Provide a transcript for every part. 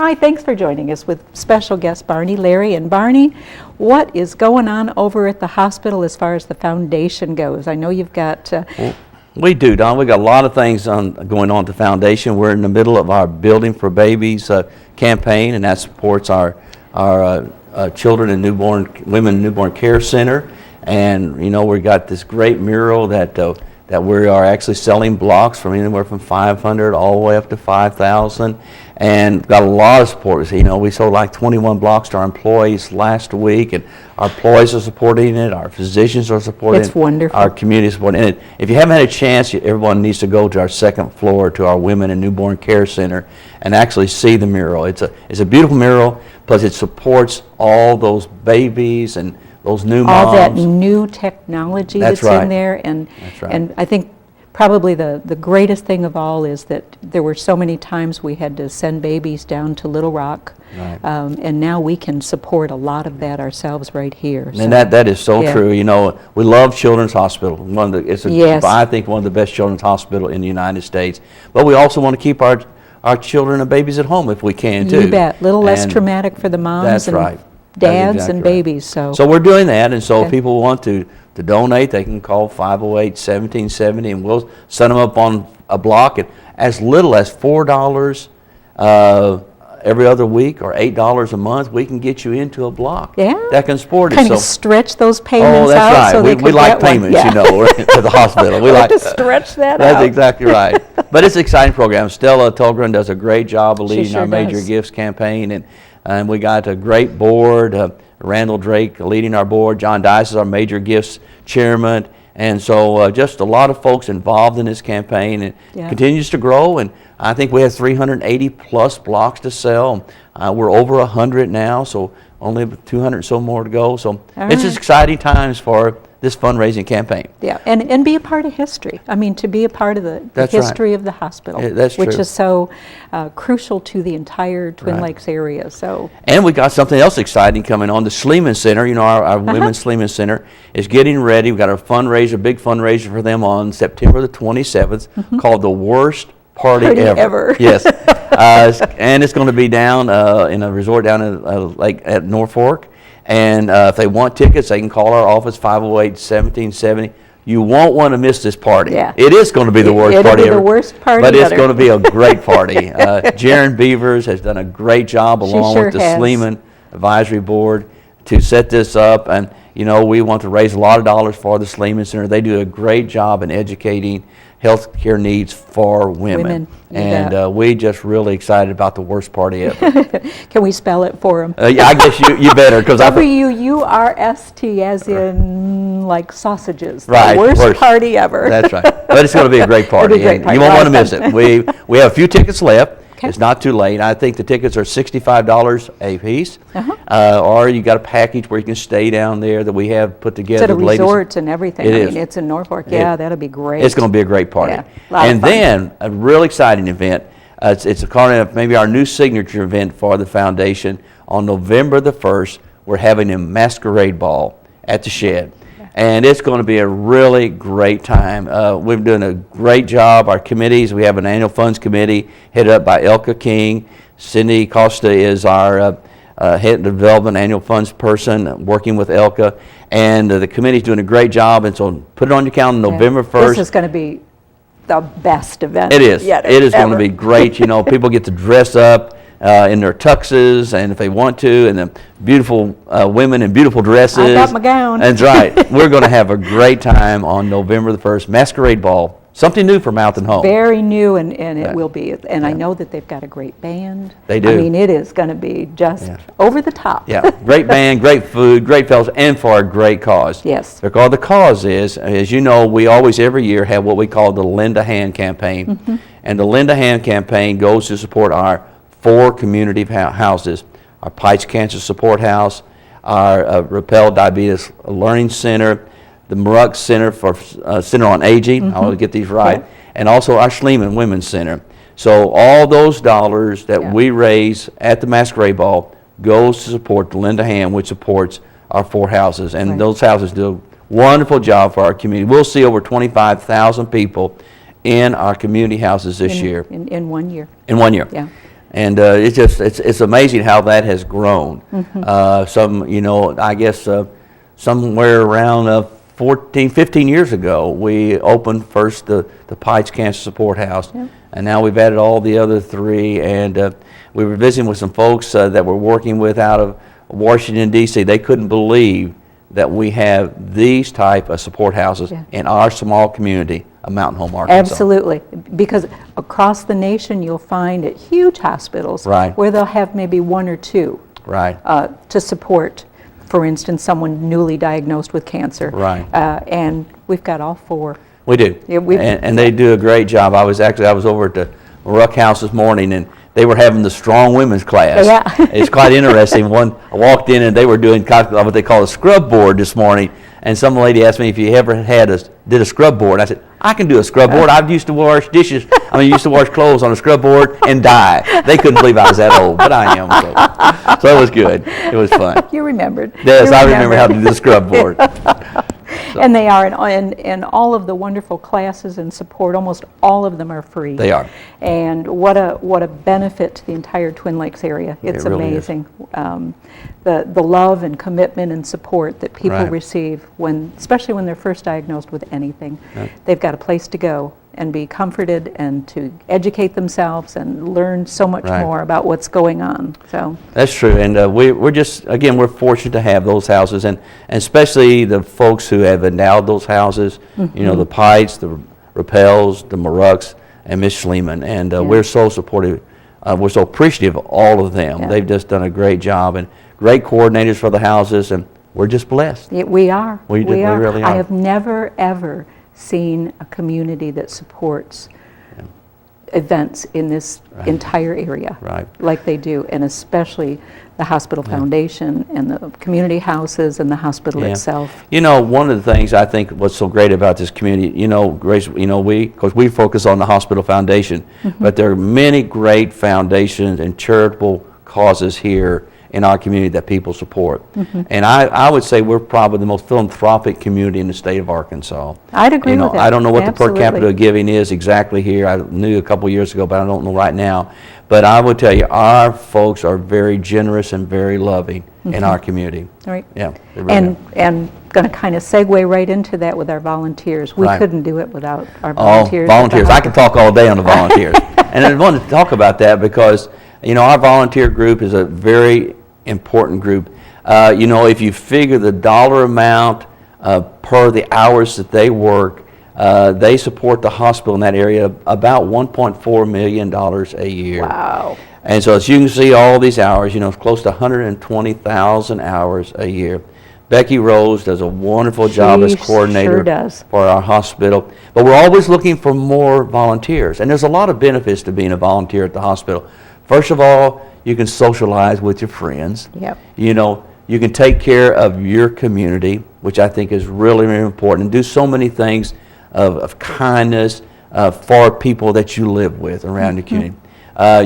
Hi, thanks for joining us with special guest Barney, Larry. And Barney, what is going on over at the hospital as far as the foundation goes? I know you've got... We do, Don. We've got a lot of things going on at the foundation. We're in the middle of our Building for Babies campaign, and that supports our children and women newborn care center. And you know, we've got this great mural that we are actually selling blocks from anywhere from 500 all the way up to 5,000, and got a lot of support. You know, we sold like 21 blocks to our employees last week, and our employees are supporting it, our physicians are supporting it. It's wonderful. Our community is supporting it. If you haven't had a chance, everyone needs to go to our second floor to our Women and Newborn Care Center and actually see the mural. It's a beautiful mural, plus it supports all those babies and those new moms. All that new technology that's in there. And I think probably the greatest thing of all is that there were so many times we had to send babies down to Little Rock. Right. And now we can support a lot of that ourselves right here. And that is so true. You know, we love Children's Hospital. I think one of the best children's hospital in the United States. But we also want to keep our children and babies at home if we can too. You bet. A little less traumatic for the moms. That's right. Dads exactly and babies. So we're doing that, and so if people want to donate, they can call 508-1770, and we'll set them up on a block at as little as $4 every other week or $8 a month. We can get you into a block that can support it. Kind of stretch those payments that's out. Right. So we like payments, you know, to the hospital. We like to stretch that out. That's exactly right. But it's an exciting program. Stella Tulgren does a great job of leading our Major does. Gifts campaign, and we got a great board. Randall Drake leading our board. John Dice is our Major Gifts chairman. And so just a lot of folks involved in this campaign. And continues to grow. And I think we have 380 plus blocks to sell. We're over 100 now, so only 200 or so more to go. So it's just exciting times for this fundraising campaign. Yeah, and be a part of history. I mean, to be a part of the history of the hospital, which is so crucial to the entire Twin Lakes area. So, and we got something else exciting coming on. The Sleeman Center, you know, our Women's Sleeman Center is getting ready. We've got a fundraiser, big fundraiser for them on September the 27th called The Worst Party Ever. Yes. And it's going to be down in a resort down in at Norfolk. And if they want tickets, they can call our office, 508-1770. You won't want to miss this party. Yeah. It is going to be the worst party ever. The worst party but it's going to be a great party. Jaren Beavers has done a great job along with the Sleeman Advisory Board to set this up. And, you know, we want to raise a lot of dollars for the Sleeman Center. They do a great job in educating health care needs for women. And we just really excited about the worst party ever. Can we spell it for them? Yeah, I guess you better. WURST as in like sausages. Right. The worst party ever. That's right. But it's going to be a great party. You won't want to miss it. We have a few tickets left. Okay. It's not too late. I think the tickets are $65 a piece. Or you got a package where you can stay down there that we have put together. It's at a resort and everything. I mean, it's in Norfolk. Yeah, that'll be great. It's going to be a great party. Yeah, and then a real exciting event. It's maybe our new signature event for the foundation. On November the 1st, we're having a masquerade ball at the shed. And it's going to be a really great time. We're doing a great job. Our committees, we have an annual funds committee headed up by Elka King. Cindy Costa is our head of development annual funds person working with Elka. And the committee's doing a great job. And so put it on your calendar, November 1st. This is going to be the best event. It is. It is going to be great. You know, people get to dress up in their tuxes, and if they want to, and the beautiful women in beautiful dresses. I got my gown. That's right. We're going to have a great time on November the 1st, Masquerade Ball. Something new for Mouth and Home. Very new, and it will be. And I know that they've got a great band. They do. I mean, it is going to be just over the top. Yeah, great band, great food, great fellows, and for a great cause. Yes. Because the cause is, as you know, we always every year have what we call the Lend a Hand campaign. And the Lend a Hand campaign goes to support our 4 community houses: our Pikes Cancer Support House, our Rappel Diabetes Learning Center, the Muruck Center for Center on Aging. I want to get these right, and also our Sleeman Women's Center. So all those dollars that we raise at the Masquerade Ball goes to support the Lend a Hand, which supports our 4 houses, and those houses do a wonderful job for our community. We'll see over 25,000 people in our community houses this year. In 1 year. In 1 year. Yeah. And it's amazing how that has grown. I guess somewhere around 15 years ago, we opened first the Pikes Cancer Support House, and now we've added all the other 3. And we were visiting with some folks that we're working with out of Washington, D.C. They couldn't believe that we have these type of support houses in our small community of Mountain Home, Arkansas. Absolutely, because across the nation you'll find at huge hospitals where they'll have maybe 1 or 2 to support, for instance, someone newly diagnosed with cancer. And we've got all 4. We do, and they do a great job. I was over at the Ruck House this morning, and they were having the strong women's class. It's quite interesting. I walked in and they were doing what they call a scrub board this morning, and some lady asked me if you ever did a scrub board. I said, I can do a scrub board. I used to wash dishes. Used to wash clothes on a scrub board and die. They couldn't believe I was that old, but I am. So it was good. It was fun. You remembered. Yes, I remember how to do the scrub board. And they are, and all of the wonderful classes and support, almost all of them are free. They are. And what a benefit to the entire Twin Lakes area. It's really amazing. The love and commitment and support that people receive, especially when they're first diagnosed with anything. They've got a place to go and be comforted and to educate themselves and learn so much more about what's going on. So that's true, and we're fortunate to have those houses, and especially the folks who have endowed those houses. The Pikes, the Rappels, the Marucks, and Miss Schliemann, and we're so supportive. We're so appreciative of all of them. They've just done a great job and great coordinators for the houses, and we're just blessed. We are. We really are. I have never ever seen a community that supports events in this entire area like they do, and especially the hospital foundation and the community houses and the hospital itself. One of the things I think what's so great about this community, Grace, because we focus on the hospital foundation, but there are many great foundations and charitable causes here in our community that people support. And I would say we're probably the most philanthropic community in the state of Arkansas. I'd agree with that. I don't know what the per capita giving is exactly here. I knew a couple years ago, but I don't know right now. But I would tell you, our folks are very generous and very loving in our community. Right. Yeah. And going to kind of segue right into that with our volunteers. We couldn't do it without our volunteers. Volunteers. I can talk all day on the volunteers. And I wanted to talk about that because, our volunteer group is a very important group. If you figure the dollar amount per the hours that they work, they support the hospital in that area about $1.4 million a year. Wow. And so as you can see, all these hours, it's close to 120,000 hours a year. Becky Rose does a wonderful job as coordinator for our hospital. But we're always looking for more volunteers. And there's a lot of benefits to being a volunteer at the hospital. First of all, you can socialize with your friends. You can take care of your community, which I think is really, really important, and do so many things of kindness for people that you live with around your community.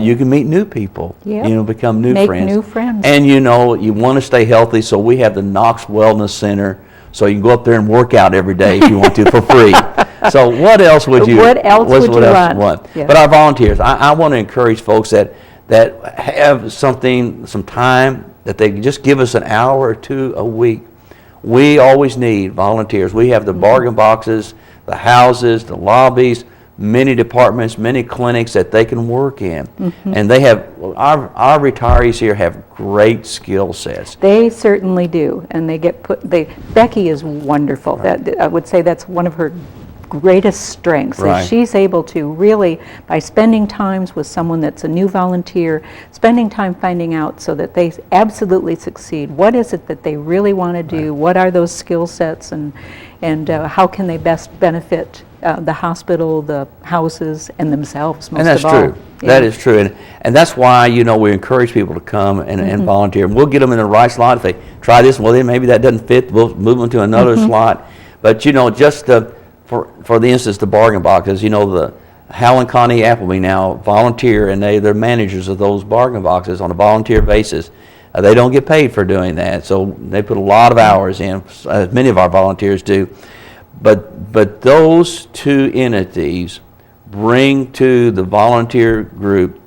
You can meet new people, become new friends. Make new friends. And you want to stay healthy, so we have the Knox Wellness Center, so you can go up there and work out every day if you want to for free. So what else would you want? But our volunteers, I want to encourage folks that have some time, that they can just give us an hour or 2 a week. We always need volunteers. We have the bargain boxes, the houses, the lobbies, many departments, many clinics that they can work in. And they have, our retirees here have great skill sets. They certainly do, and Becky is wonderful. I would say that's one of her greatest strengths. She's able to really, by spending times with someone that's a new volunteer, spending time finding out so that they absolutely succeed. What is it that they really want to do? What are those skill sets, and how can they best benefit the hospital, the houses, and themselves most of all. And that's true. That is true. And that's why, we encourage people to come and volunteer. And we'll get them in the right slot. If they try this, well, then maybe that doesn't fit. We'll move them to another slot. But, just for the instance, the bargain boxes, the Hal and Connie Appleby now volunteer, and they're managers of those bargain boxes on a volunteer basis. They don't get paid for doing that, so they put a lot of hours in, as many of our volunteers do. But those two entities bring to the volunteer group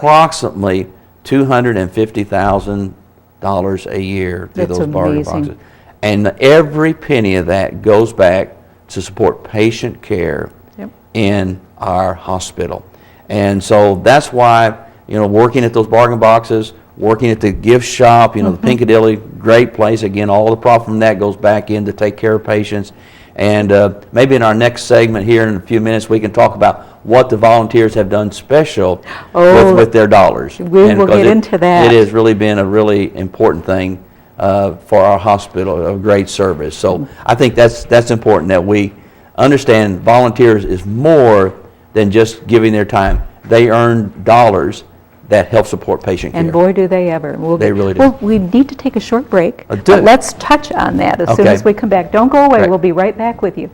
approximately $250,000 a year through That's those bargain amazing. boxes. And every penny of that goes back to support patient care Yep. in our hospital. And so that's why, working at those bargain boxes, working at the gift shop, the Piccadilly, great place. Again, all the profit from that goes back in to take care of patients. And maybe in our next segment here in a few minutes, we can talk about what the volunteers have done special with their dollars. We will get into that. It has really been a really important thing for our hospital, a great service. So I think that's important that we understand volunteers is more than just giving their time. They earn dollars that help support patient care. And boy, do they ever. They really do. Well, we need to take a short break, Do it. but let's touch on that as soon Okay. as we come back. Don't go away. Right. We'll be right back with you.